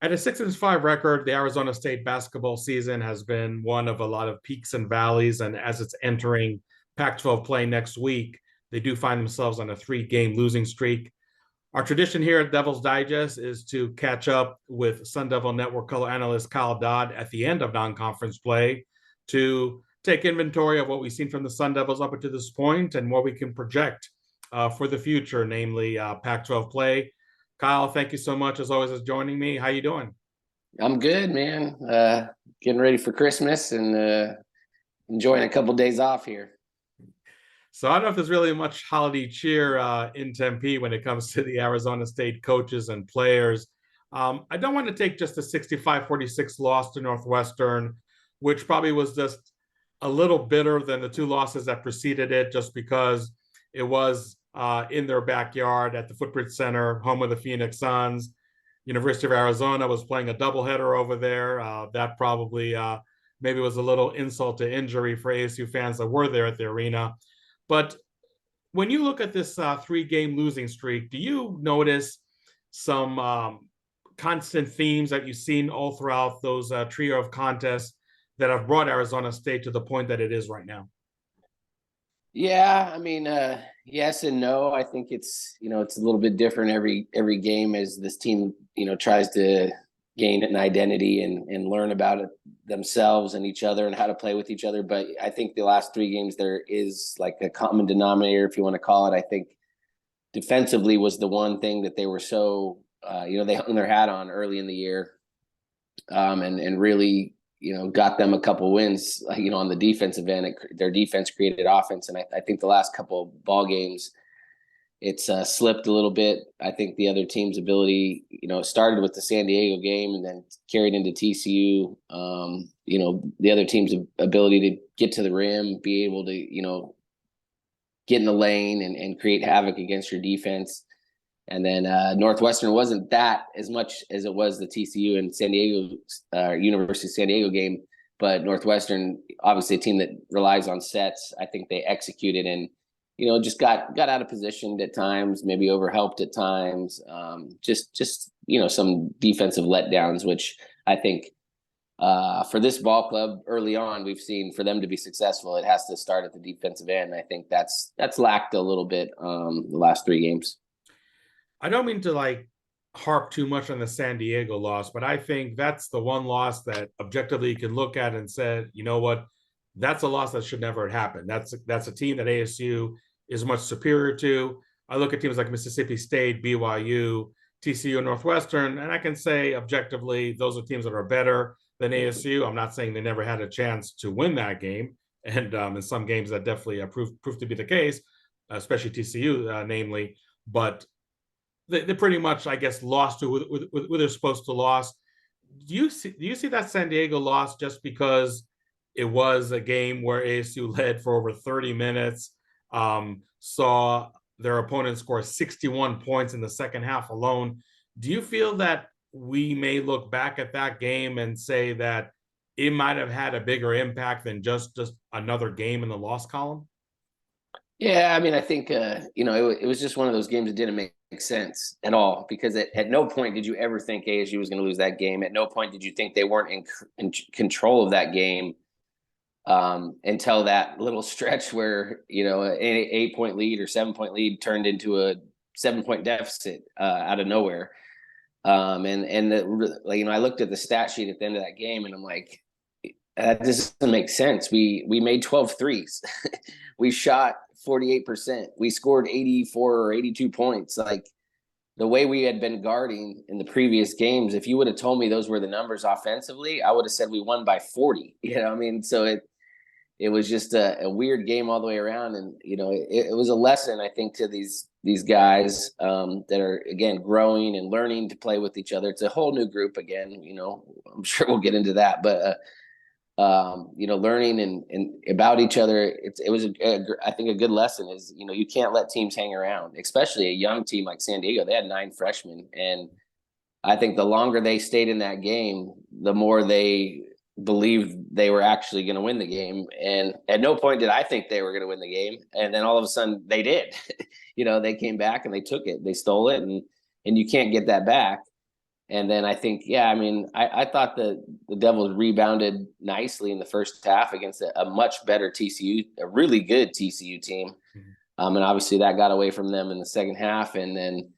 At a 6-5 record, the Arizona State basketball season has been one of a lot of peaks and valleys. And as it's entering Pac-12 play next week, they do find themselves on a 3-game losing streak. Our tradition here at Devil's Digest is to catch up with Sun Devil Network color analyst Kyle Dodd at the end of non-conference play to take inventory of what we've seen from the Sun Devils up to this point and what we can project for the future, namely Pac-12 play. Kyle, thank you so much as always for joining me. How you doing? I'm good, man. Getting ready for Christmas and enjoying a couple days off here. So I don't know if there's really much holiday cheer in Tempe when it comes to the Arizona State coaches and players. I don't want to take just a 65-46 loss to Northwestern, which probably was just a little bitter than the two losses that preceded it, just because it was in their backyard at the Footprint Center, home of the Phoenix Suns. University of Arizona was playing a doubleheader over there. That probably maybe was a little insult to injury for ASU fans that were there at the arena. But when you look at this 3-game losing streak, do you notice some constant themes that you've seen all throughout those trio of contests that have brought Arizona State to the point that it is right now? Yeah, I mean, yes and no. I think it's a little bit different every game as this team tries to gain an identity and learn about it themselves and each other and how to play with each other. But I think the last 3 games there is like a common denominator, if you want to call it. I think defensively was the one thing that they were so they hung their hat on early in the year, and really got them a couple wins, on the defensive end. Their defense created offense. And I think the last couple of ball games, it's slipped a little bit. I think the other team's ability, started with the San Diego game and then carried into TCU. The other team's ability to get to the rim, be able to, get in the lane and create havoc against your defense. And then Northwestern wasn't that as much as it was the TCU and San Diego, University of San Diego game. But Northwestern, obviously a team that relies on sets. I think they executed and, just got out of position at times, maybe overhelped at times. Just some defensive letdowns, which I think for this ball club early on, we've seen for them to be successful, it has to start at the defensive end. I think that's lacked a little bit the last 3 games. I don't mean to harp too much on the San Diego loss, but I think that's the one loss that objectively you can look at and say, you know what, that's a loss that should never have happened. That's a team that ASU is much superior to. I look at teams like Mississippi State, BYU, TCU, and Northwestern, and I can say objectively those are teams that are better than ASU. I'm not saying they never had a chance to win that game, and in some games that definitely proved to be the case, especially TCU, namely. But they pretty much, I guess, lost to what they're supposed to lose. Do you see that San Diego loss just because it was a game where ASU led for over 30 minutes, saw their opponent score 61 points in the second half alone? Do you feel that we may look back at that game and say that it might have had a bigger impact than just another game in the loss column? Yeah, I mean, I think it was just one of those games that didn't make sense at all, because at no point did you ever think ASU was going to lose that game. At no point did you think they weren't in control of that game until that little stretch where an 8-point lead or 7-point lead turned into a 7-point deficit out of nowhere. I looked at the stat sheet at the end of that game and I'm like, that doesn't make sense. We made 12 threes. We shot 48%. We scored 84 or 82 points. Like the way we had been guarding in the previous games, if you would have told me those were the numbers offensively, I would have said we won by 40. I mean? So it was just a weird game all the way around. And, it was a lesson, I think, to these guys that are, again, growing and learning to play with each other. It's a whole new group again, I'm sure we'll get into that, but learning and about each other. It was, I think, a good lesson is, you can't let teams hang around, especially a young team like San Diego. They had 9 freshmen. And I think the longer they stayed in that game, the more they believed they were actually going to win the game. And at no point did I think they were going to win the game. And then all of a sudden they did. They came back and they took it. They stole it. And you can't get that back. And then I think, yeah, I mean, I thought the Devils rebounded nicely in the first half against a much better TCU, a really good TCU team. And obviously that got away from them in the second half. And then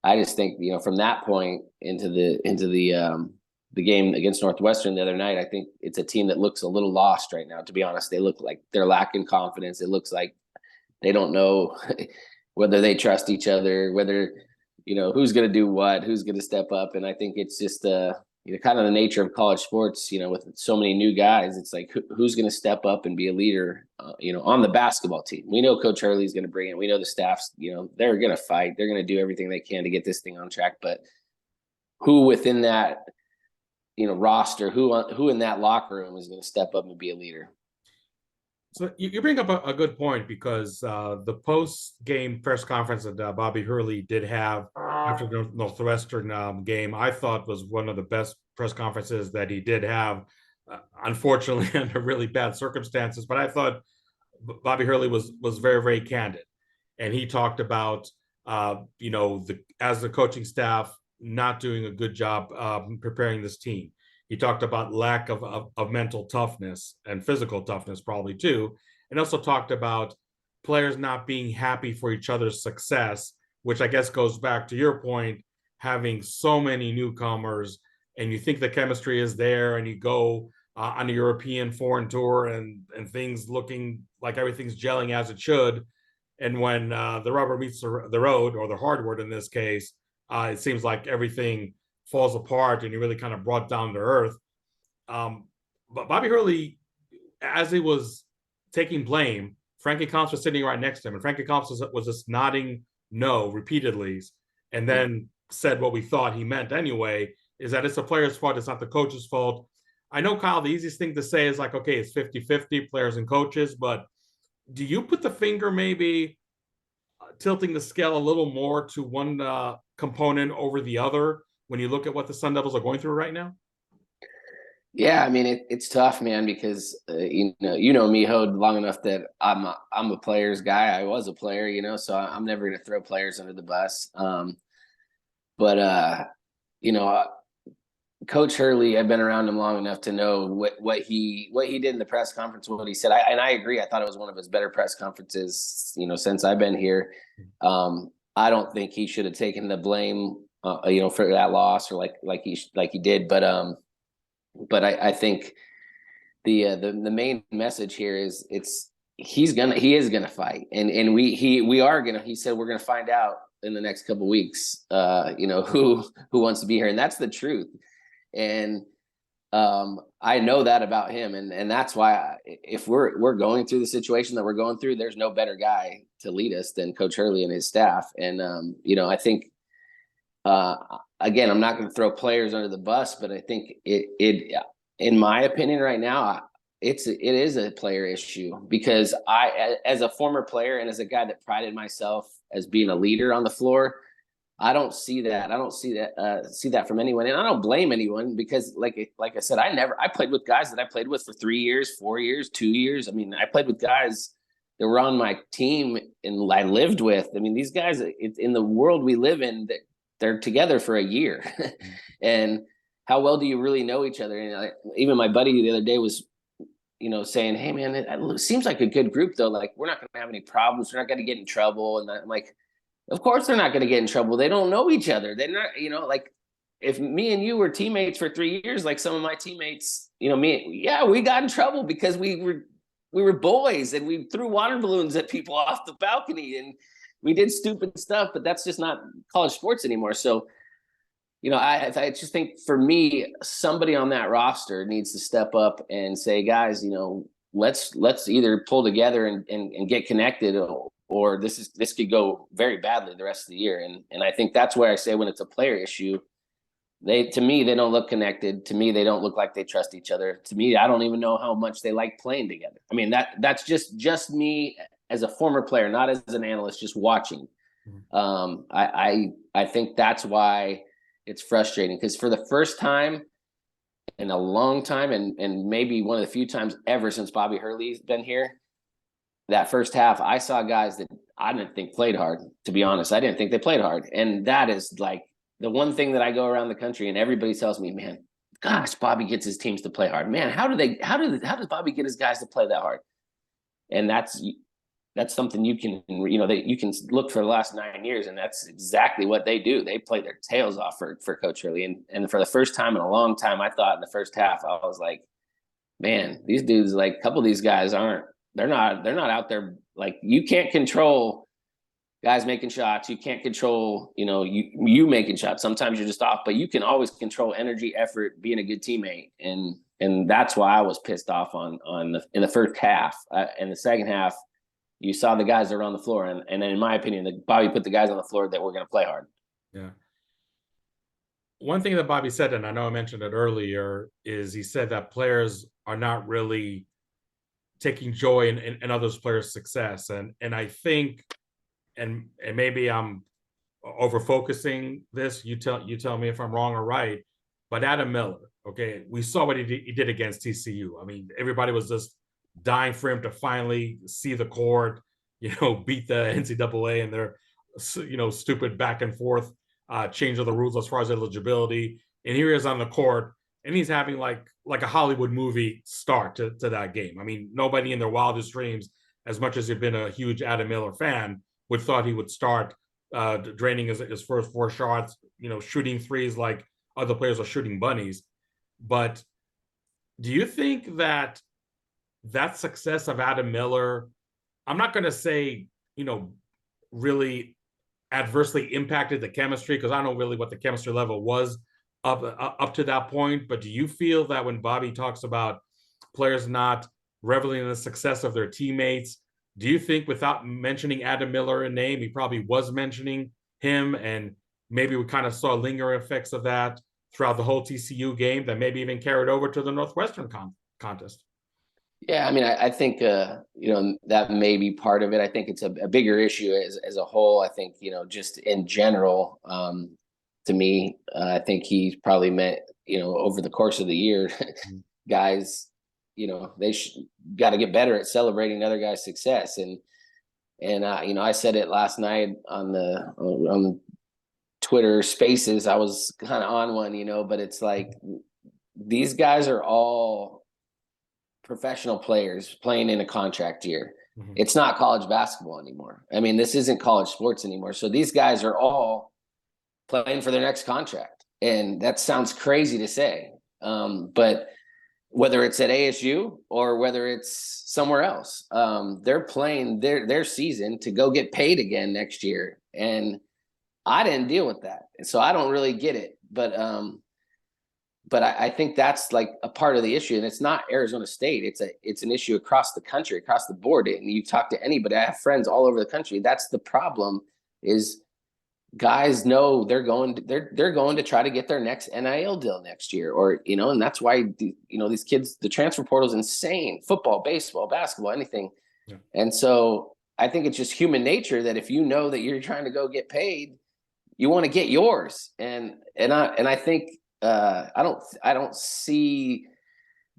I just think, you know, from that point into the game against Northwestern the other night, I think it's a team that looks a little lost right now. To be honest, they look like they're lacking confidence. It looks like they don't know whether they trust each other, whether, you know, who's going to do what, who's going to step up. And I think it's just, you know, kind of the nature of college sports, you know, with so many new guys, it's like, who's going to step up and be a leader, you know, on the basketball team. We know Coach Hurley is going to bring it. We know the staff's, you know, they're going to fight. They're going to do everything they can to get this thing on track. But who within that, you know, roster, who in that locker room is going to step up and be a leader? So you bring up a good point, because the post-game press conference that Bobby Hurley did have after the Northwestern game, I thought was one of the best press conferences that he did have, unfortunately under really bad circumstances. But I thought Bobby Hurley was very, very candid. And he talked about, you know, as the coaching staff not doing a good job preparing this team. He talked about lack of mental toughness and physical toughness probably too. And also talked about players not being happy for each other's success, which I guess goes back to your point, having so many newcomers and you think the chemistry is there, and you go on a European foreign tour and things looking like everything's gelling as it should. And when the rubber meets the road, or the hardwood in this case, it seems like everything falls apart and you're really kind of brought down to earth. But Bobby Hurley, as he was taking blame, Frankie Combs was sitting right next to him, and Frankie Combs was just nodding no repeatedly, and then said what we thought he meant anyway, is that it's the player's fault, it's not the coach's fault. I know, Kyle, the easiest thing to say is like, okay, it's 50-50 players and coaches, but do you put the finger maybe tilting the scale a little more to one component over the other when you look at what the Sun Devils are going through right now? Yeah, I mean, it's tough, man, because you know me, Hode, long enough that I'm a players guy. I was a player, you know, so I'm never going to throw players under the bus. But you know, Coach Hurley, I've been around him long enough to know what he did in the press conference, what he said. And I agree. I thought it was one of his better press conferences, you know, since I've been here. I don't think he should have taken the blame, you know, for that loss, or like he did. But I think the main message here is he is gonna fight, and we are gonna. He said we're gonna find out in the next couple of weeks, you know, who wants to be here, and that's the truth. And I know that about him, and that's why if we're going through the situation that we're going through, there's no better guy to lead us than Coach Hurley and his staff. And you know, I think again, I'm not going to throw players under the bus, but I think it in my opinion right now, it is a player issue, because I, as a former player and as a guy that prided myself as being a leader on the floor, I don't see that. I don't see that from anyone, and I don't blame anyone, because like I said, I played with guys that I played with for 3 years, 4 years, 2 years. I mean, I played with guys that were on my team and I lived with. I mean, these guys, in the world we live in, that they're together for a year, and how well do you really know each other? And even my buddy the other day was, you know, saying, "Hey, man, it seems like a good group, though. Like, we're not going to have any problems. We're not going to get in trouble." And I'm like, of course they're not going to get in trouble. They don't know each other. They're not, you know, like if me and you were teammates for 3 years, like some of my teammates, you know, we got in trouble because we were boys and we threw water balloons at people off the balcony and we did stupid stuff, but that's just not college sports anymore. So, you know, I just think for me, somebody on that roster needs to step up and say, guys, you know, let's either pull together and get connected, or this could go very badly the rest of the year. And I think that's where I say, when it's a player issue, to me, they don't look connected. To me, they don't look like they trust each other. To me, I don't even know how much they like playing together. I mean, that's just me as a former player, not as an analyst, just watching. I think that's why it's frustrating, because for the first time in a long time, and maybe one of the few times ever since Bobby Hurley's been here, that first half, I saw guys that I didn't think played hard. To be honest, I didn't think they played hard, and that is like the one thing that I go around the country and everybody tells me, man, gosh, Bobby gets his teams to play hard. Man, how does Bobby get his guys to play that hard? And that's something you can, that you can look for the last 9 years, and that's exactly what they do. They play their tails off for Coach Hurley. And for the first time in a long time, I thought in the first half, I was like, man, these dudes, like a couple of these guys they're not out there. Like, you can't control guys making shots. You can't control, you making shots. Sometimes you're just off, but you can always control energy, effort, being a good teammate. And that's why I was pissed off in the first half. In the second half, you saw the guys that were on the floor. And in my opinion, Bobby put the guys on the floor that were going to play hard. Yeah. One thing that Bobby said, and I know I mentioned it earlier, is he said that players are not really taking joy in others players' success. And I think, and maybe I'm over focusing this, you tell me if I'm wrong or right, but Adam Miller, okay, we saw what he did against TCU. I mean, everybody was just dying for him to finally see the court, beat the NCAA and their, stupid back and forth change of the rules as far as eligibility. And here he is on the court, and he's having like a Hollywood movie start to that game. I mean, nobody in their wildest dreams, as much as you've been a huge Adam Miller fan, would thought he would start draining his first 4 shots, shooting threes like other players are shooting bunnies. But do you think that success of Adam Miller, I'm not going to say, really adversely impacted the chemistry, because I don't know really what the chemistry level was up to that point. But do you feel that when Bobby talks about players not reveling in the success of their teammates, do you think, without mentioning Adam Miller in name, he probably was mentioning him, and maybe we kind of saw lingering effects of that throughout the whole TCU game that maybe even carried over to the Northwestern contest? Yeah, I mean, I think that may be part of it. I think it's a bigger issue as a whole. I think just in general, to me, I think he's probably meant over the course of the year, guys, they got to get better at celebrating other guys' success. And I said it last night on Twitter Spaces. I was kind of on one, but it's like these guys are all professional players playing in a contract year. Mm-hmm. It's not college basketball anymore. I mean, this isn't college sports anymore. So these guys are all playing for their next contract. And that sounds crazy to say. But whether it's at ASU or whether it's somewhere else, they're playing their season to go get paid again next year. And I didn't deal with that. So I don't really get it. But I think that's like a part of the issue, and it's not Arizona State. It's an issue across the country, across the board. And you talk to anybody, I have friends all over the country. That's the problem, is guys know they're going to try to get their next NIL deal next year, or and that's why these kids, the transfer portal is insane. Football, baseball, basketball, anything. Yeah. And so I think it's just human nature that if you know that you're trying to go get paid, you want to get yours. And I think. I don't see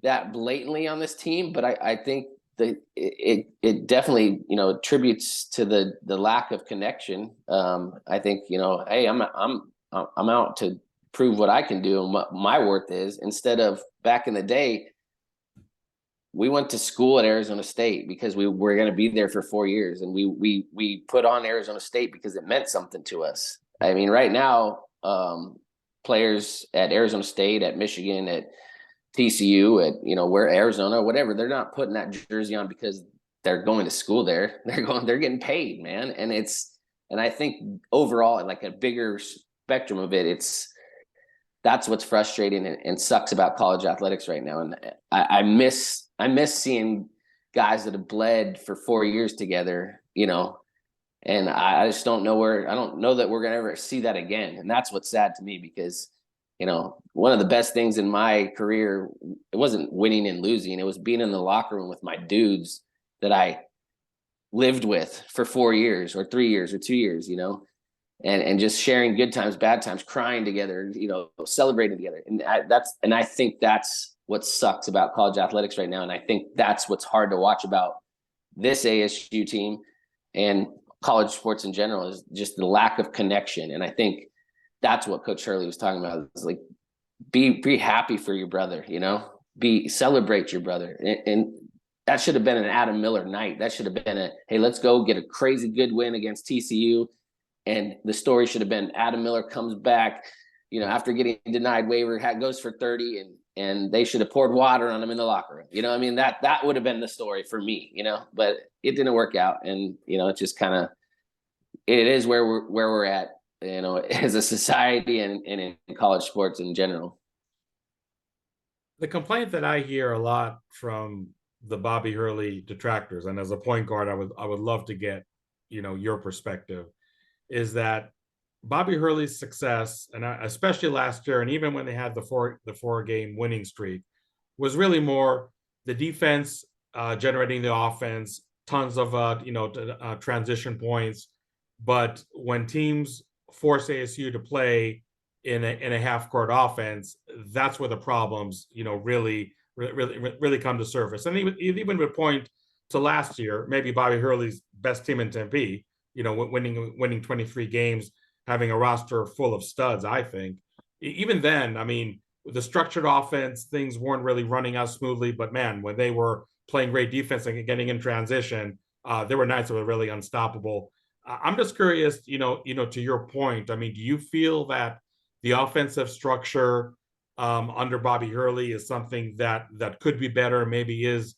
that blatantly on this team, but I think that it definitely attributes to the lack of connection. I think hey, I'm out to prove what I can do and what my worth is, instead of back in the day. We went to school at Arizona State because we were going to be there for 4 years, and we put on Arizona State because it meant something to us. I mean, right now, players at Arizona State, at Michigan, at TCU, at where Arizona, whatever, they're not putting that jersey on because they're going to school there. They're getting paid, man. And I think overall, like a bigger spectrum of it, that's what's frustrating and sucks about college athletics right now. And I miss seeing guys that have bled for 4 years together, and I just don't know I don't know that we're going to ever see that again. And that's what's sad to me, because, one of the best things in my career, it wasn't winning and losing. It was being in the locker room with my dudes that I lived with for 4 years or 3 years or 2 years, and just sharing good times, bad times, crying together, celebrating together. And I think that's what sucks about college athletics right now. And I think that's what's hard to watch about this ASU team and college sports in general, is just the lack of connection. And I think that's what Coach Hurley was talking about. It's like, be happy for your brother, celebrate your brother. And that should have been an Adam Miller night. That should have been hey, let's go get a crazy good win against TCU. And the story should have been Adam Miller comes back, after getting denied waiver, goes for 30, and they should have poured water on him in the locker room. That would have been the story for me, but it didn't work out. And, it just kind of, it is where we're at, as a society and in college sports in general. The complaint that I hear a lot from the Bobby Hurley detractors, and as a point guard, I would love to get, your perspective, is that Bobby Hurley's success, and especially last year, and even when they had the four game winning streak, was really more the defense generating the offense, tons of transition points. But when teams force ASU to play in a half court offense, that's where the problems really come to surface. And even would point to last year, maybe Bobby Hurley's best team in Tempe, winning 23 games, having a roster full of studs. I think even then, I mean, with the structured offense, things weren't really running out smoothly. But man, when they were playing great defense and getting in transition, there were nights that were really unstoppable. I'm just curious, to your point. I mean, do you feel that the offensive structure under Bobby Hurley is something that could be better, maybe is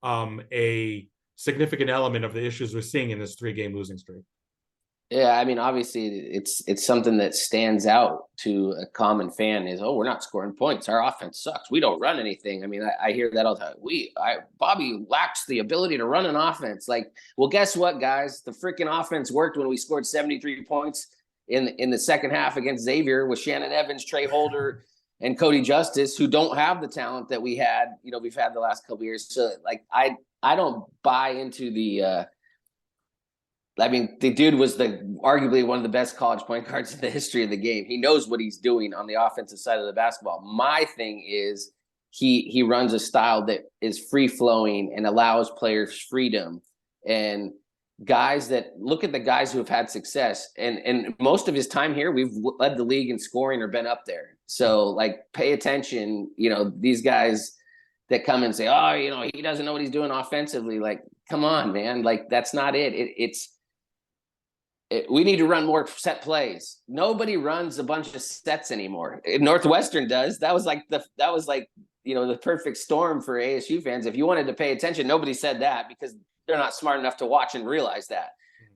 a significant element of the issues we're seeing in this 3-game losing streak? Yeah, I mean, obviously, it's something that stands out to a common fan is, we're not scoring points. Our offense sucks. We don't run anything. I mean, I hear that all the time. Bobby lacks the ability to run an offense. Like, well, guess what, guys? The freaking offense worked when we scored 73 points in the second half against Xavier with Shannon Evans, Trey Holder, and Cody Justice, who don't have the talent that we've had the last couple of years. So, like, I don't buy into the. I mean, the dude was arguably one of the best college point guards in the history of the game. He knows what he's doing on the offensive side of the basketball. My thing is he runs a style that is free flowing and allows players freedom. And guys that look at the guys who have had success, and most of his time here, we've led the league in scoring or been up there. So, like, pay attention. These guys that come and say, he doesn't know what he's doing offensively. Like, come on, man. Like, that's not it. We need to run more set plays. Nobody runs a bunch of sets anymore. Northwestern does. That was like the perfect storm for ASU fans. If you wanted to pay attention, nobody said that because they're not smart enough to watch and realize that.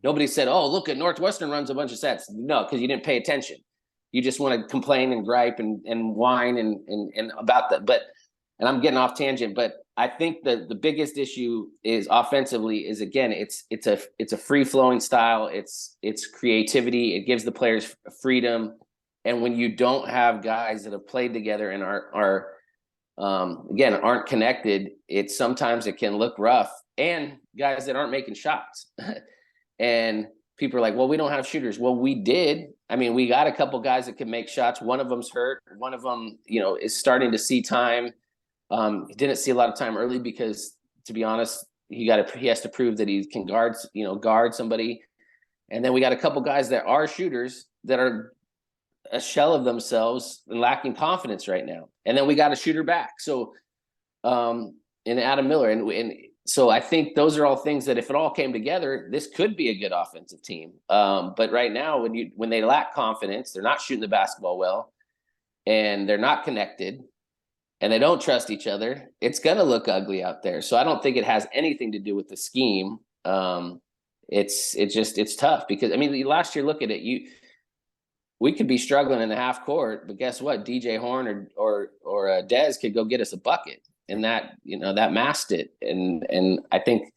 Nobody said, look at Northwestern runs a bunch of sets. No, because you didn't pay attention. You just want to complain and gripe and whine and about that. And I'm getting off tangent, but I think the biggest issue is offensively is, again, it's a free flowing style. It's creativity. It gives the players freedom. And when you don't have guys that have played together and are aren't connected, sometimes it can look rough, and guys that aren't making shots. And people are like, well, we don't have shooters. Well, we did. I mean, we got a couple guys that can make shots. One of them's hurt. One of them, is starting to see time. He didn't see a lot of time early because, to be honest, he has to prove that he can guard somebody. And then we got a couple guys that are shooters that are a shell of themselves and lacking confidence right now. And then we got a shooter back. So, in Adam Miller. And so I think those are all things that if it all came together, this could be a good offensive team. But right now, when they lack confidence, they're not shooting the basketball well, and they're not connected, and they don't trust each other, it's going to look ugly out there. So I don't think it has anything to do with the scheme. It's tough because, I mean, last year, look at it. We could be struggling in the half court, but guess what? DJ Horn or Dez could go get us a bucket, and that masked it. And I think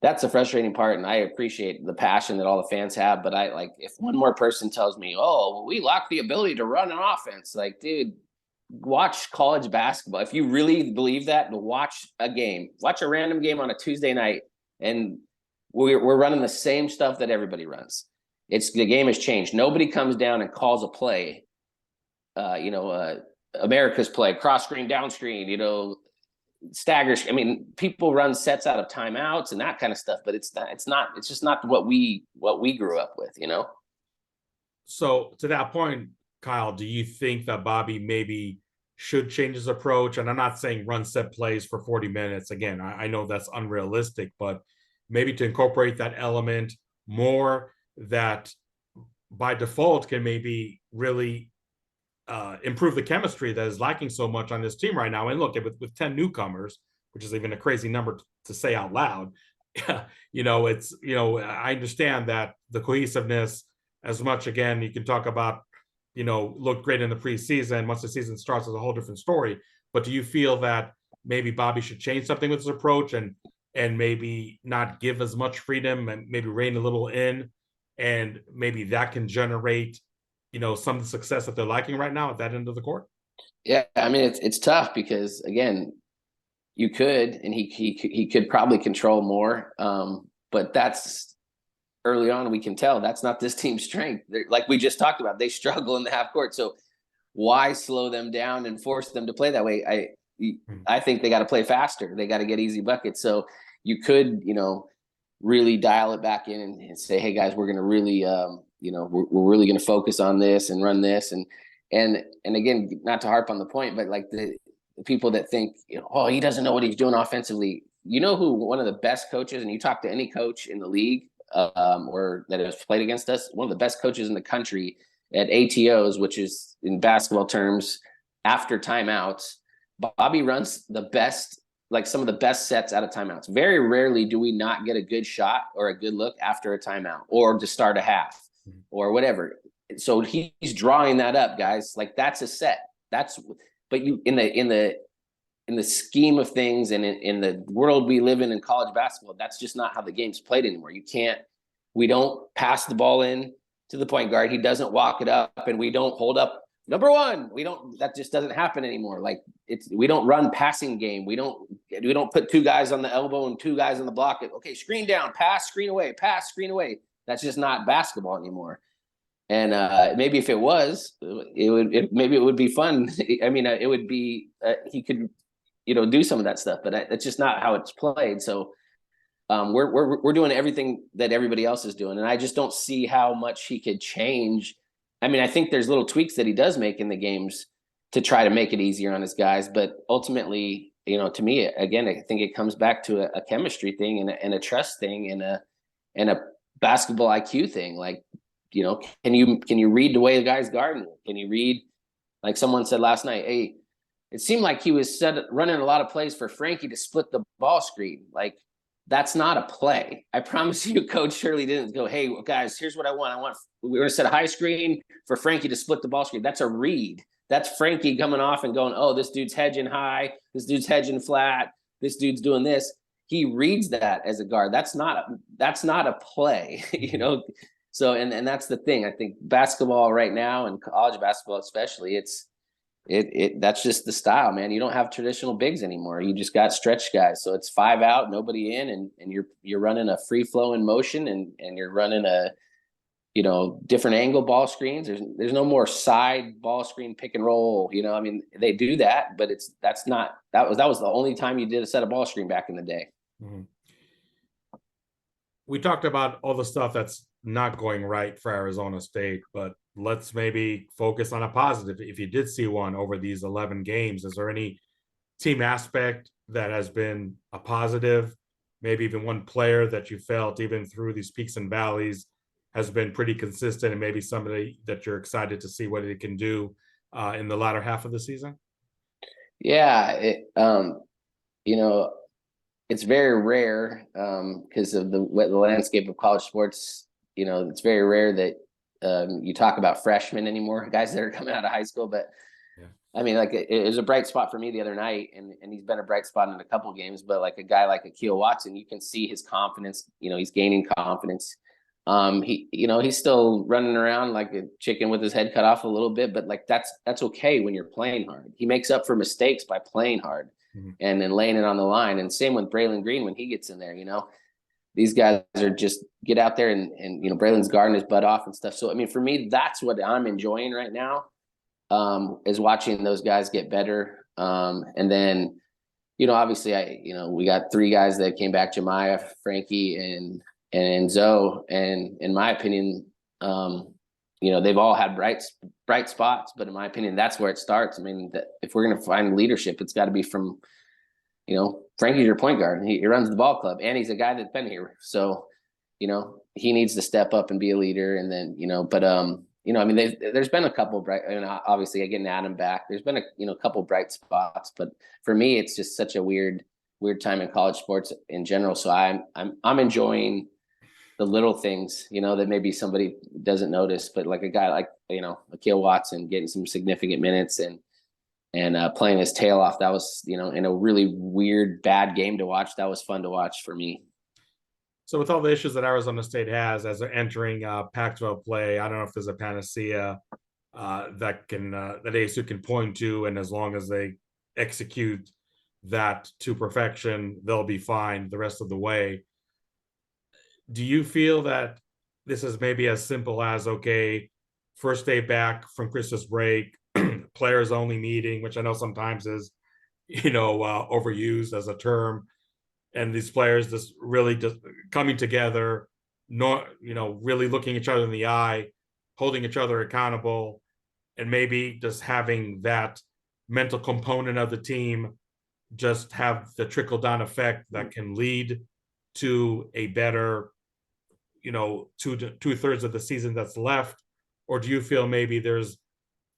that's the frustrating part. And I appreciate the passion that all the fans have, but if one more person tells me, we lack the ability to run an offense, like, dude, watch college basketball. If you really believe that, watch a random game on a Tuesday night, and we're running the same stuff that everybody runs. The game has changed. Nobody comes down and calls a play, America's play, cross screen, down screen, stagger. I mean, people run sets out of timeouts and that kind of stuff, but it's just not what we grew up with, So to that point, Kyle, do you think that Bobby maybe should change his approach? And I'm not saying run set plays for 40 minutes. Again, I know that's unrealistic, but maybe to incorporate that element more that by default can maybe really improve the chemistry that is lacking so much on this team right now. And look, with 10 newcomers, which is even a crazy number to say out loud, it's, I understand that the cohesiveness as much, again, you can talk about, looked great in the preseason. Once the season starts, it's a whole different story. But do you feel that maybe Bobby should change something with his approach and maybe not give as much freedom and maybe rein a little in, and maybe that can generate, some of the success that they're lacking right now at that end of the court? Yeah, I mean it's tough because again, you could, and he could probably control more, but that's early on. We can tell that's not this team's strength. Like we just talked about, they struggle in the half court. So why slow them down and force them to play that way? I think they got to play faster. They got to get easy buckets. So you could, really dial it back in and say, hey guys, we're going to really, we're really going to focus on this and run this. And again, not to harp on the point, but like the people that think, oh, he doesn't know what he's doing offensively. You know who one of the best coaches, and you talk to any coach in the league or that has played against us, one of the best coaches in the country at ATOs, which is in basketball terms, after timeouts, Bobby runs the best, like some of the best sets out of timeouts. Very rarely do we not get a good shot or a good look after a timeout or to start a half or whatever. So he's drawing that up, guys. Like that's a set. But you in the scheme of things and in the world we live in college basketball, that's just not how the game's played anymore. We don't pass the ball in to the point guard. He doesn't walk it up, and we don't hold up number one. That just doesn't happen anymore. Like we don't run passing game. We don't put two guys on the elbow and two guys on the block. Okay, screen down, pass, screen away, pass, screen away. That's just not basketball anymore. And maybe if it was, maybe it would be fun. I mean, it would be he could, do some of that stuff, but it's just not how it's played. So we're doing everything that everybody else is doing, and I just don't see how much he could change. I mean, I think there's little tweaks that he does make in the games to try to make it easier on his guys, but ultimately, to me, again, I think it comes back to a chemistry thing and a trust thing and a basketball IQ thing. Like, can you read the way the guy's guarding? Can you read, like someone said last night, hey, it seemed like he was running a lot of plays for Frankie to split the ball screen. Like, that's not a play. I promise you, Coach Hurley didn't go, hey, guys, here's what I want. We're going to set a high screen for Frankie to split the ball screen. That's a read. That's Frankie coming off and going, oh, this dude's hedging high. This dude's hedging flat. This dude's doing this. He reads that as a guard. That's not a play, So, and that's the thing. I think basketball right now, and college basketball especially, that's just the style, man. You don't have traditional bigs anymore. You just got stretch guys. So it's 5 out, nobody in, and you're running a free flowing motion, and you're running a different angle ball screens. There's no more side ball screen pick and roll. I mean, they do that, but that was the only time you did a set of ball screen back in the day. Mm-hmm. We talked about all the stuff that's not going right for Arizona State, but let's maybe focus on a positive. If you did see one over these 11 games, is there any team aspect that has been a positive? Maybe even one player that you felt, even through these peaks and valleys, has been pretty consistent, and maybe somebody that you're excited to see what it can do in the latter half of the season? Yeah, it's very rare because of the landscape of college sports. It's very rare that you talk about freshmen anymore, guys that are coming out of high school. But yeah. I mean, like it was a bright spot for me the other night, and he's been a bright spot in a couple of games. But like a guy like Akil Watson, you can see his confidence. He's gaining confidence. He's still running around like a chicken with his head cut off a little bit, but like that's okay when you're playing hard. He makes up for mistakes by playing hard and then laying it on the line. And same with Braylon Green when he gets in there. These guys are just get out there and Braylon's guarding his butt off and stuff. So I mean, for me, that's what I'm enjoying right now, is watching those guys get better. And then obviously we got 3 guys that came back: Jemiah, Frankie, and Zoe. And in my opinion, they've all had bright spots, but in my opinion, that's where it starts. I mean, if we're going to find leadership, it's got to be from, Frankie's your point guard. He runs the ball club, and he's a guy that's been here. So, he needs to step up and be a leader. And then, but I mean, there's been a couple bright, obviously getting Adam back. There's been a couple bright spots, but for me, it's just such a weird time in college sports in general. So I'm enjoying the little things, that maybe somebody doesn't notice, but like a guy like, Akil Watson getting some significant minutes and playing his tail off. That was, in a really weird, bad game to watch. That was fun to watch for me. So with all the issues that Arizona State has as they're entering Pac-12 play, I don't know if there's a panacea that ASU can point to, and as long as they execute that to perfection, they'll be fine the rest of the way. Do you feel that this is maybe as simple as, okay, first day back from Christmas break, players only meeting, which I know sometimes is, overused as a term, and these players just coming together, really looking each other in the eye, holding each other accountable, and maybe just having that mental component of the team just have the trickle down effect that can lead to a better, 2/3 of the season that's left? Or do you feel maybe there's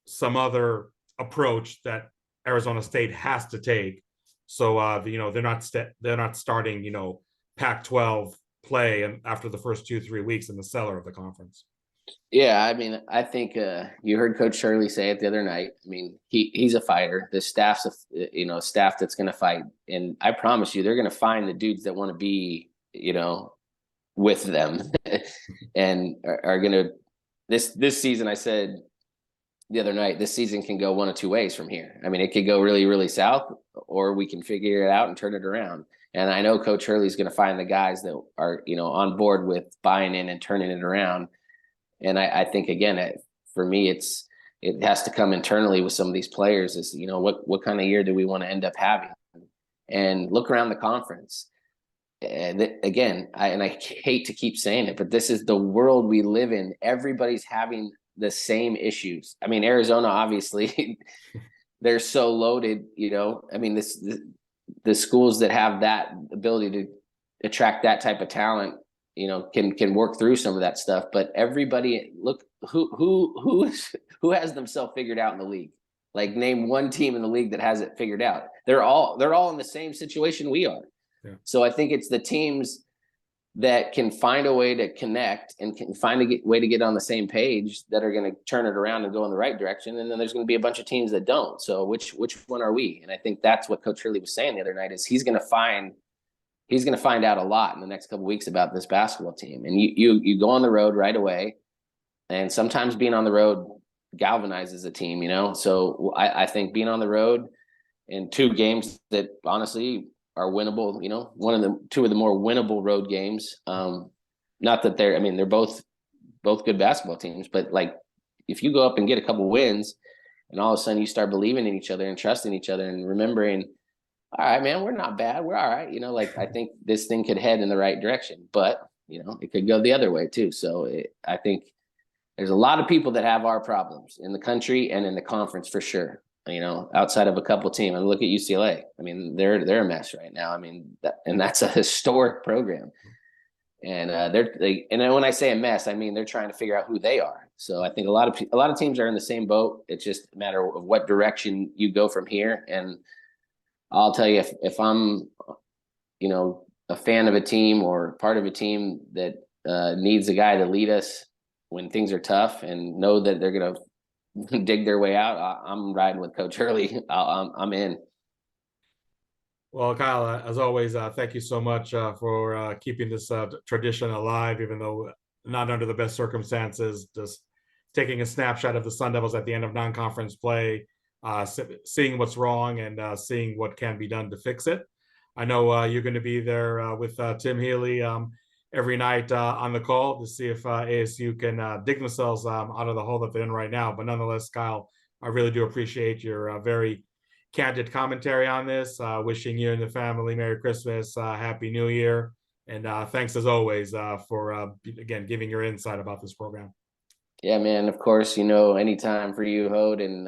some other approach that Arizona State has to take? So they're not starting Pac-12 play and after the first 2-3 weeks in the cellar of the conference. Yeah, I mean, I think you heard Coach Hurley say it the other night. I mean, he's a fighter. The staff's a staff that's going to fight, and I promise you, they're going to find the dudes that want to be with them, and are going to this season. I said the other night, this season can go one of two ways from here. I mean, it could go really, really south, or we can figure it out and turn it around. And I know Coach Hurley's going to find the guys that are, on board with buying in and turning it around. And I think, again, for me, it has to come internally with some of these players is, what kind of year do we want to end up having? And look around the conference. And again, I hate to keep saying it, but this is the world we live in. Everybody's having the same issues. I mean, Arizona, obviously, they're so loaded, I mean, the schools that have that ability to attract that type of talent, can work through some of that stuff. But everybody, look, who has themselves figured out in the league? Like, name one team in the league that has it figured out. They're all in the same situation we are. Yeah. So I think it's the teams that can find a way to connect and can find a way to get on the same page that are going to turn it around and go in the right direction. And then there's going to be a bunch of teams that don't. So which one are we? And I think that's what Coach Hurley was saying the other night is he's going to find out a lot in the next couple of weeks about this basketball team. And you go on the road right away. And sometimes being on the road galvanizes a team, So I think being on the road in 2 games that honestly are winnable, two of the more winnable road games. Not that they're both good basketball teams, but like if you go up and get a couple wins and all of a sudden you start believing in each other and trusting each other and remembering, all right, man, we're not bad. We're all right. I think this thing could head in the right direction, but it could go the other way too. So I think there's a lot of people that have our problems in the country and in the conference for sure. Outside of a couple teams, and look at UCLA. I mean, they're a mess right now. I mean, that's a historic program, and and then when I say a mess, I mean they're trying to figure out who they are. So I think a lot of teams are in the same boat. It's just a matter of what direction you go from here. And I'll tell you, if I'm, a fan of a team or part of a team that needs a guy to lead us when things are tough and know that they're going to dig their way out, I'm riding with Coach Hurley. I'm in. Well, Kyle, as always, thank you so much for keeping this tradition alive, even though not under the best circumstances. Just taking a snapshot of the Sun Devils at the end of non-conference play, seeing what's wrong and seeing what can be done to fix it. I know you're going to be there with Tim Healy every night on the call to see if ASU can dig themselves out of the hole that they're in right now. But nonetheless, Kyle, I really do appreciate your very candid commentary on this. Wishing you and the family Merry Christmas, Happy New Year. And thanks as always for, again, giving your insight about this program. Yeah, man. Of course, anytime for you, Hode, and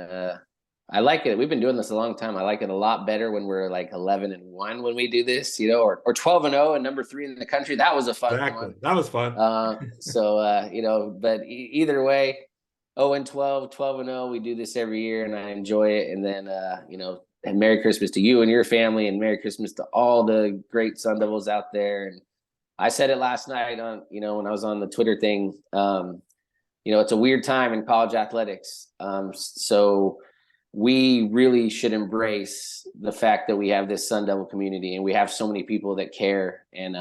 I like it. We've been doing this a long time. I like it a lot better when we're like 11-1 when we do this, or 12-0 and number 3 in the country. That was a fun Exactly. one. That was fun. But either way, 0-12, 12-0, we do this every year, and I enjoy it. And then, and Merry Christmas to you and your family, and Merry Christmas to all the great Sun Devils out there. And I said it last night on, when I was on the Twitter thing. It's a weird time in college athletics. So we really should embrace the fact that we have this Sun Devil community, and we have so many people that care and,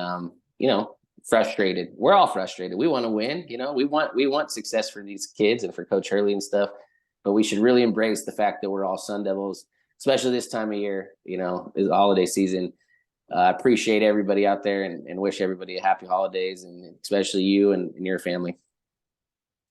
frustrated. We're all frustrated. We want to win, we want success for these kids and for Coach Hurley and stuff, but we should really embrace the fact that we're all Sun Devils, especially this time of year, is the holiday season. I appreciate everybody out there and wish everybody a happy holidays, and especially you and your family.